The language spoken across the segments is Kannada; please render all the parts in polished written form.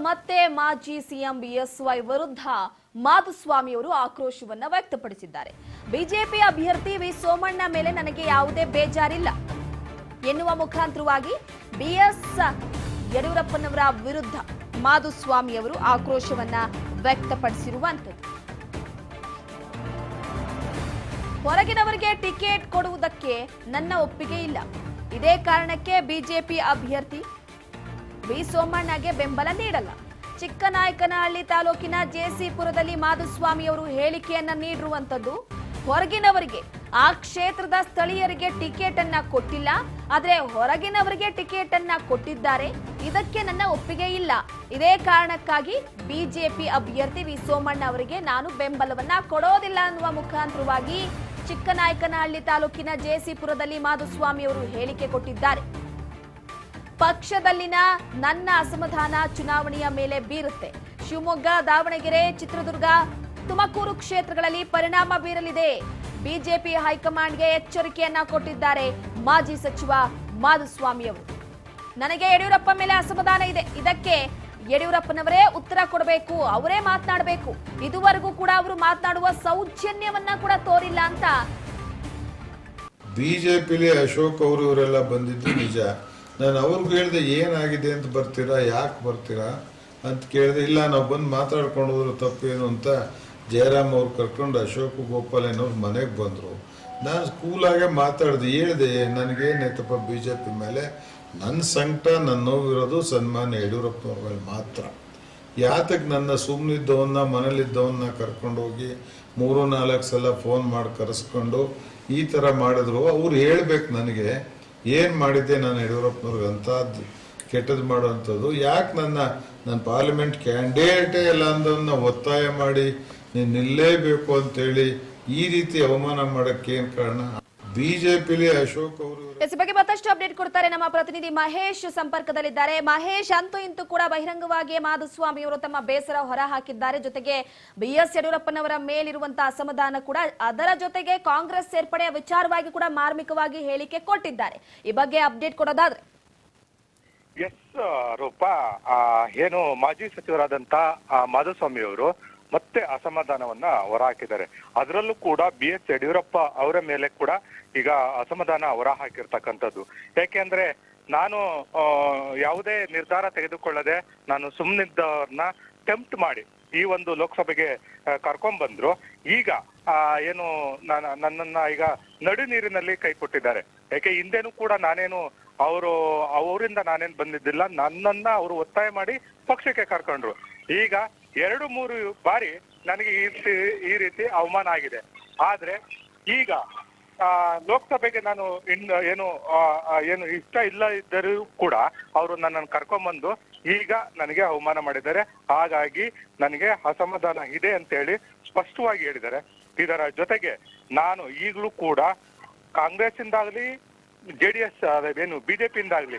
ಮತ್ತೆ ಮಾಜಿ ಸಿಎಂ ಬಿಎಸ್ವೈ ವಿರುದ್ಧ ಮಾಧುಸ್ವಾಮಿ ಅವರು ಆಕ್ರೋಶವನ್ನ ವ್ಯಕ್ತಪಡಿಸಿದ್ದಾರೆ. ಬಿಜೆಪಿ ಅಭ್ಯರ್ಥಿ ವಿ ಸೋಮಣ್ಣ ಮೇಲೆ ನನಗೆ ಯಾವುದೇ ಬೇಜಾರಿಲ್ಲ ಎನ್ನುವ ಮುಖಾಂತರವಾಗಿ ಬಿಎಸ್ ಯಡಿಯೂರಪ್ಪನವರ ವಿರುದ್ಧ ಮಾಧುಸ್ವಾಮಿ ಅವರು ಆಕ್ರೋಶವನ್ನ ವ್ಯಕ್ತಪಡಿಸಿರುವಂತದ್ದು. ಹೊರಗಿನವರಿಗೆ ಟಿಕೆಟ್ ಕೊಡುವುದಕ್ಕೆ ನನ್ನ ಒಪ್ಪಿಗೆ ಇಲ್ಲ. ಇದೇ ಕಾರಣಕ್ಕೆ ಬಿಜೆಪಿ ಅಭ್ಯರ್ಥಿ ವಿ ಸೋಮಣ್ಣಗೆ ಬೆಂಬಲ ನೀಡಲ್ಲ. ಚಿಕ್ಕನಾಯಕನಹಳ್ಳಿ ತಾಲೂಕಿನ ಜೆಸಿಪುರದಲ್ಲಿ ಮಾಧುಸ್ವಾಮಿ ಅವರು ಹೇಳಿಕೆಯನ್ನ ನೀಡಿರುವಂತದ್ದು. ಹೊರಗಿನವರಿಗೆ, ಆ ಕ್ಷೇತ್ರದ ಸ್ಥಳೀಯರಿಗೆ ಟಿಕೆಟ್ ಅನ್ನ ಕೊಟ್ಟಿಲ್ಲ, ಆದ್ರೆ ಹೊರಗಿನವರಿಗೆ ಟಿಕೆಟ್ ಅನ್ನ ಕೊಟ್ಟಿದ್ದಾರೆ. ಇದಕ್ಕೆ ನನ್ನ ಒಪ್ಪಿಗೆ ಇಲ್ಲ. ಇದೇ ಕಾರಣಕ್ಕಾಗಿ ಬಿಜೆಪಿ ಅಭ್ಯರ್ಥಿ ವಿ ಸೋಮಣ್ಣ ಅವರಿಗೆ ನಾನು ಬೆಂಬಲವನ್ನ ಕೊಡೋದಿಲ್ಲ ಅನ್ನುವ ಮುಖಾಂತರವಾಗಿ ಚಿಕ್ಕನಾಯಕನಹಳ್ಳಿ ತಾಲೂಕಿನ ಜೆಸಿಪುರದಲ್ಲಿ ಮಾಧುಸ್ವಾಮಿ ಅವರು ಹೇಳಿಕೆ ಕೊಟ್ಟಿದ್ದಾರೆ. ಪಕ್ಷದಲ್ಲಿನ ನನ್ನ ಅಸಮಾಧಾನ ಚುನಾವಣೆಯ ಮೇಲೆ ಬೀರುತ್ತೆ. ಶಿವಮೊಗ್ಗ, ದಾವಣಗೆರೆ, ಚಿತ್ರದುರ್ಗ, ತುಮಕೂರು ಕ್ಷೇತ್ರಗಳಲ್ಲಿ ಪರಿಣಾಮ ಬೀರಲಿದೆ. ಬಿಜೆಪಿ ಹೈಕಮಾಂಡ್ಗೆ ಎಚ್ಚರಿಕೆಯನ್ನ ಕೊಟ್ಟಿದ್ದಾರೆ ಮಾಜಿ ಸಚಿವ ಮಾಧುಸ್ವಾಮಿ ಅವರು. ನನಗೆ ಯಡಿಯೂರಪ್ಪ ಮೇಲೆ ಅಸಮಾಧಾನ ಇದೆ. ಇದಕ್ಕೆ ಯಡಿಯೂರಪ್ಪನವರೇ ಉತ್ತರ ಕೊಡಬೇಕು, ಅವರೇ ಮಾತನಾಡಬೇಕು. ಇದುವರೆಗೂ ಕೂಡ ಅವರು ಮಾತನಾಡುವ ಸೌಜನ್ಯವನ್ನ ಕೂಡ ತೋರಿಲ್ಲ ಅಂತ. ಬಿಜೆಪಿಲಿ ಅಶೋಕ್ ಅವರು ಇವರೆಲ್ಲ ಬಂದಿದ್ದು ನಿಜ. ನಾನು ಅವ್ರಿಗೆ ಹೇಳಿದೆ ಏನಾಗಿದೆ ಅಂತ ಬರ್ತೀರಾ, ಯಾಕೆ ಬರ್ತೀರಾ ಅಂತ ಕೇಳಿದೆ. ಇಲ್ಲ, ನಾವು ಬಂದು ಮಾತಾಡ್ಕೊಂಡು ಹೋದ್ರು ತಪ್ಪೇನು ಅಂತ ಜಯರಾಮ್ ಅವ್ರು ಕರ್ಕೊಂಡು ಅಶೋಕ್ ಗೋಪಾಲಯ್ಯನವ್ರು ಮನೆಗೆ ಬಂದರು. ನಾನು ಸ್ಕೂಲಾಗೆ ಮಾತಾಡಿದೆ, ಹೇಳಿದೆ ನನಗೇನಾಯ್ತಪ್ಪ ಬಿಜೆಪಿ ಮೇಲೆ ನನ್ನ ಸಂಕಟ, ನನ್ನ ನೋವಿರೋದು ಸನ್ಮಾನ್ಯ ಯಡಿಯೂರಪ್ಪನವ್ರ ಮೇಲೆ ಮಾತ್ರ. ಯಾತಕ್ಕೆ ನನ್ನ ಸುಮ್ಮನಿದ್ದವನ್ನ ಮನೇಲಿದ್ದವನ್ನ ಕರ್ಕೊಂಡೋಗಿ 3-4 ಸಲ ಫೋನ್ ಮಾಡಿ ಕರೆಸ್ಕೊಂಡು ಈ ಥರ ಮಾಡಿದ್ರು. ಅವ್ರು ಹೇಳ್ಬೇಕು ನನಗೆ ಏನು ಮಾಡಿದ್ದೆ ನಾನು ಯಡಿಯೂರಪ್ಪನವ್ರಿಗೆ ಅಂಥದ್ದು ಕೆಟ್ಟದ್ದು ಮಾಡೋವಂಥದ್ದು. ಯಾಕೆ ನನ್ನ ಪಾರ್ಲಿಮೆಂಟ್ ಕ್ಯಾಂಡಿಡೇಟೇ ಎಲ್ಲ ಅಂದವನ್ನ ಒತ್ತಾಯ ಮಾಡಿ ನೀನು ನಿಲ್ಲೇಬೇಕು ಅಂತೇಳಿ ಈ ರೀತಿ ಅವಮಾನ ಮಾಡೋಕ್ಕೆ ಏನು ಕಾರಣ? ಬಿಜೆಪಿಲಿ ಅಶೋಕ್ ಅವರು ಈ ಬಗ್ಗೆ ಮತ್ತಷ್ಟು ಅಪ್ಡೇಟ್ ಕೊಡ್ತಾರೆ ನಮ್ಮ ಪ್ರತಿನಿಧಿ ಮಹೇಶ್ ಸಂಪರ್ಕದಲ್ಲಿದ್ದಾರೆ. ಮಹೇಶ್, ಅಂತೂ ಇಂತೂ ಕೂಡ ಬಹಿರಂಗವಾಗಿ ಮಾಧುಸ್ವಾಮಿ ಅವರು ತಮ್ಮ ಬೇಸರ ಹೊರ ಹಾಕಿದ್ದಾರೆ. ಜೊತೆಗೆ ಬಿಎಸ್ ಯಡಿಯೂರಪ್ಪನವರ ಮೇಲಿರುವಂತಹ ಅಸಮಾಧಾನ ಕೂಡ, ಅದರ ಜೊತೆಗೆ ಕಾಂಗ್ರೆಸ್ ಸೇರ್ಪಡೆಯ ವಿಚಾರವಾಗಿ ಕೂಡ ಮಾರ್ಮಿಕವಾಗಿ ಹೇಳಿಕೆ ಕೊಟ್ಟಿದ್ದಾರೆ. ಈ ಬಗ್ಗೆ ಅಪ್ಡೇಟ್ ಕೊಡೋದಾದ್ರೆ? ಎಸ್ ರೂಪಾ, ಏನು ಮಾಜಿ ಸಚಿವರಾದಂತ ಮಾಧುಸ್ವಾಮಿ ಅವರು ಮತ್ತೆ ಅಸಮಾಧಾನವನ್ನ ಹೊರಹಾಕಿದ್ದಾರೆ. ಅದರಲ್ಲೂ ಕೂಡ ಬಿಎಸ್ ಯಡಿಯೂರಪ್ಪ ಅವರ ಮೇಲೆ ಕೂಡ ಈಗ ಅಸಮಾಧಾನ ಹೊರ ಹಾಕಿರ್ತಕ್ಕಂಥದ್ದು. ಯಾಕೆಂದ್ರೆ ನಾನು ಯಾವುದೇ ನಿರ್ಧಾರ ತೆಗೆದುಕೊಳ್ಳದೆ ನಾನು ಸುಮ್ಮನಿದ್ದವ್ರನ್ನ ಟೆಂಪ್ಟ್ ಮಾಡಿ ಈ ಒಂದು ಲೋಕಸಭೆಗೆ ಕರ್ಕೊಂಡ್ ಬಂದ್ರು. ಈಗ ಏನು ನನ್ನನ್ನ ಈಗ ನಡು ನೀರಿನಲ್ಲಿ ಕೈ ಕೊಟ್ಟಿದ್ದಾರೆ. ಯಾಕೆ ಹಿಂದೆನೂ ಕೂಡ ನಾನೇನು ಅವರಿಂದ ನಾನೇನು ಬಂದಿದ್ದಿಲ್ಲ, ನನ್ನನ್ನ ಅವರು ಒತ್ತಾಯ ಮಾಡಿ ಪಕ್ಷಕ್ಕೆ ಕರ್ಕೊಂಡ್ರು. ಈಗ 2-3 ಬಾರಿ ನನಗೆ ಈ ರೀತಿ ಅವಮಾನ ಆಗಿದೆ. ಆದ್ರೆ ಈಗ ಲೋಕಸಭೆಗೆ ನಾನು ಏನು ಇಷ್ಟ ಇಲ್ಲ ಇದ್ದರೂ ಕೂಡ ಅವರು ನನ್ನನ್ನು ಕರ್ಕೊಂಡ್ಬಂದು ಈಗ ನನಗೆ ಅವಮಾನ ಮಾಡಿದ್ದಾರೆ. ಹಾಗಾಗಿ ನನಗೆ ಅಸಮಾಧಾನ ಇದೆ ಅಂತ ಹೇಳಿ ಸ್ಪಷ್ಟವಾಗಿ ಹೇಳಿದ್ದಾರೆ. ಇದರ ಜೊತೆಗೆ ನಾನು ಈಗಲೂ ಕೂಡ ಕಾಂಗ್ರೆಸ್ ಇಂದಾಗ್ಲಿ JDS ಏನು ಬಿಜೆಪಿಯಿಂದಾಗ್ಲಿ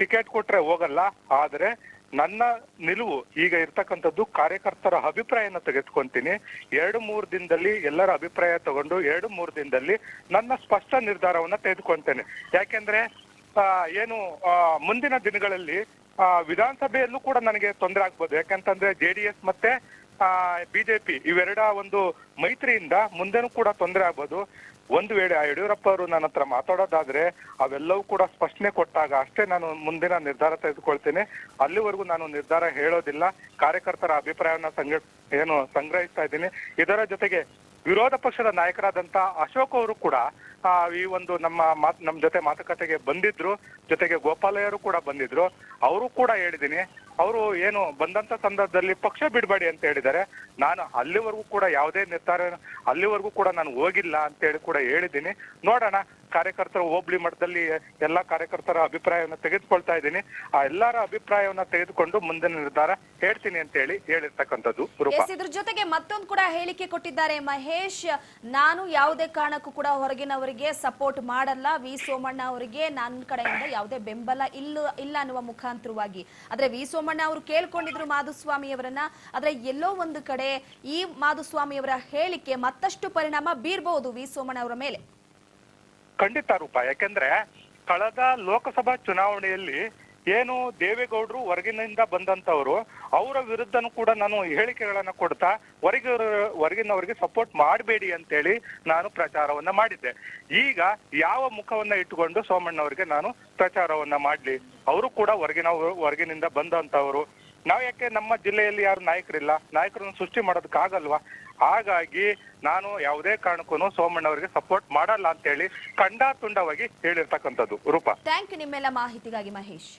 ಟಿಕೆಟ್ ಕೊಟ್ರೆ ಹೋಗಲ್ಲ. ಆದ್ರೆ ನನ್ನ ನಿಲುವು ಈಗ ಇರ್ತಕ್ಕಂಥದ್ದು ಕಾರ್ಯಕರ್ತರ ಅಭಿಪ್ರಾಯನ ತೆಗೆದುಕೊಂತೀನಿ. 2-3 ದಿನದಲ್ಲಿ ಎಲ್ಲರ ಅಭಿಪ್ರಾಯ ತಗೊಂಡು 2-3 ದಿನದಲ್ಲಿ ನನ್ನ ಸ್ಪಷ್ಟ ನಿರ್ಧಾರವನ್ನ ತೆಗೆದುಕೊಂತೇನೆ. ಯಾಕೆಂದ್ರೆ ಏನು ಮುಂದಿನ ದಿನಗಳಲ್ಲಿ ವಿಧಾನಸಭೆಯಲ್ಲೂ ಕೂಡ ನನಗೆ ತೊಂದರೆ ಆಗ್ಬೋದು. ಯಾಕಂತಂದ್ರೆ JDS ಮತ್ತೆ ಬಿಜೆಪಿ ಇವೆರಡ ಒಂದು ಮೈತ್ರಿಯಿಂದ ಮುಂದೆನೂ ಕೂಡ ತೊಂದರೆ ಆಗ್ಬೋದು. ಒಂದು ವೇಳೆ ಯಡಿಯೂರಪ್ಪ ಅವರು ನನ್ನ ಹತ್ರ ಮಾತಾಡೋದಾದ್ರೆ ಅವೆಲ್ಲವೂ ಕೂಡ ಸ್ಪಷ್ಟನೆ ಕೊಟ್ಟಾಗ ಅಷ್ಟೇ ನಾನು ಮುಂದಿನ ನಿರ್ಧಾರ ತೆಗೆದುಕೊಳ್ತೇನೆ. ಅಲ್ಲಿವರೆಗೂ ನಾನು ನಿರ್ಧಾರ ಹೇಳೋದಿಲ್ಲ. ಕಾರ್ಯಕರ್ತರ ಅಭಿಪ್ರಾಯವನ್ನ ಸಂಗ್ರಹಿಸ್ತಾ ಇದ್ದೀನಿ. ಇದರ ಜೊತೆಗೆ ವಿರೋಧ ಪಕ್ಷದ ನಾಯಕರಾದಂತ ಅಶೋಕ್ ಅವರು ಕೂಡ ಈ ಒಂದು ನಮ್ಮ ಜೊತೆ ಮಾತುಕತೆಗೆ ಬಂದಿದ್ರು. ಜೊತೆಗೆ ಗೋಪಾಲಯ್ಯರು ಕೂಡ ಬಂದಿದ್ರು. ಅವರು ಕೂಡ ಹೇಳಿದ್ದೀನಿ, ಅವರು ಏನು ಬಂದಂತ ಸಂದರ್ಭದಲ್ಲಿ ಪಕ್ಷ ಬಿಡಬೇಡಿ ಅಂತ ಹೇಳಿದ್ದಾರೆ. ನಾನು ಅಲ್ಲಿವರೆಗೂ ಕೂಡ ಯಾವುದೇ ನಿರ್ಧಾರ ಅಲ್ಲಿವರೆಗೂ ಕೂಡ ನಾನು ಹೋಗಿಲ್ಲ ಅಂತ ಹೇಳಿ ಕೂಡ ಹೇಳಿದ್ದೀನಿ. ನೋಡೋಣ, ಕಾರ್ಯಕರ್ತರ ಹೋಬಳಿ ಮಟ್ಟದಲ್ಲಿ ಎಲ್ಲಾ ಕಾರ್ಯಕರ್ತರ ಅಭಿಪ್ರಾಯವನ್ನ ತೆಗೆದುಕೊಳ್ತಾ ಇದ್ದೀನಿ. ಆ ಎಲ್ಲರ ಅಭಿಪ್ರಾಯವನ್ನ ತೆಗೆದುಕೊಂಡು ಮುಂದಿನ ನಿರ್ಧಾರ ಹೇಳ್ತೀನಿ ಅಂತ ಹೇಳಿ ಹೇಳಿರ್ತಕ್ಕಂಥದ್ದು. ಇದ್ರ ಜೊತೆಗೆ ಮತ್ತೊಂದು ಕೂಡ ಹೇಳಿಕೆ ಕೊಟ್ಟಿದ್ದಾರೆ ಮಹೇಶ್. ನಾನು ಯಾವುದೇ ಕಾರಣಕ್ಕೂ ಕೂಡ ಹೊರಗಿನವರಿಗೆ ಸಪೋರ್ಟ್ ಮಾಡಲ್ಲ. ವಿ ಸೋಮಣ್ಣ ಅವರಿಗೆ ನನ್ನ ಕಡೆಯಿಂದ ಯಾವುದೇ ಬೆಂಬಲ ಇಲ್ಲ ಅನ್ನುವ ಮುಖಾಂತರವಾಗಿ. ಆದ್ರೆ ವಿ ಸೋಮಣ್ಣ ಅವರು ಕೇಳ್ಕೊಂಡಿದ್ರು ಮಾಧುಸ್ವಾಮಿ ಅವರನ್ನ. ಆದ್ರೆ ಎಲ್ಲೋ ಒಂದು ಕಡೆ ಈ ಮಾಧುಸ್ವಾಮಿ ಅವರ ಹೇಳಿಕೆ ಮತ್ತಷ್ಟು ಪರಿಣಾಮ ಬೀರಬಹುದು ವಿ ಸೋಮಣ್ಣ ಅವರ ಮೇಲೆ. ಖಂಡಿತ ರೂಪ. ಯಾಕೆಂದ್ರೆ ಕಳೆದ ಲೋಕಸಭಾ ಚುನಾವಣೆಯಲ್ಲಿ ಏನು ದೇವೇಗೌಡರು ಹೊರಗಿನಿಂದ ಬಂದಂತವ್ರು, ಅವರ ವಿರುದ್ಧನೂ ಕೂಡ ನಾನು ಹೇಳಿಕೆಗಳನ್ನ ಕೊಡ್ತಾ ಹೊರಗಿನವರಿಗೆ ಸಪೋರ್ಟ್ ಮಾಡಬೇಡಿ ಅಂತೇಳಿ ನಾನು ಪ್ರಚಾರವನ್ನ ಮಾಡಿದ್ದೆ. ಈಗ ಯಾವ ಮುಖವನ್ನ ಇಟ್ಟುಕೊಂಡು ಸೋಮಣ್ಣವರಿಗೆ ನಾನು ಪ್ರಚಾರವನ್ನ ಮಾಡ್ಲಿ? ಅವರು ಕೂಡ ಹೊರಗಿನಿಂದ ಬಂದಂತವ್ರು. ನಾವ್ ಯಾಕೆ ನಮ್ಮ ಜಿಲ್ಲೆಯಲ್ಲಿ ಯಾರು ನಾಯಕರಿಲ್ಲ? ನಾಯಕರನ್ನು ಸೃಷ್ಟಿ ಮಾಡೋದಕ್ಕಾಗಲ್ವಾ? ಹಾಗಾಗಿ ನಾನು ಯಾವುದೇ ಕಾರಣಕ್ಕೂ ಸೋಮಣ್ಣವರಿಗೆ ಸಪೋರ್ಟ್ ಮಾಡಲ್ಲ ಅಂತ ಹೇಳಿ ಖಂಡಾತುಂಡವಾಗಿ ಹೇಳಿರ್ತಕ್ಕಂಥದ್ದು. ರೂಪಾ, ಥ್ಯಾಂಕ್ ಯು ನಿಮ್ಮೆಲ್ಲ ಮಾಹಿತಿಗಾಗಿ ಮಹೇಶ್.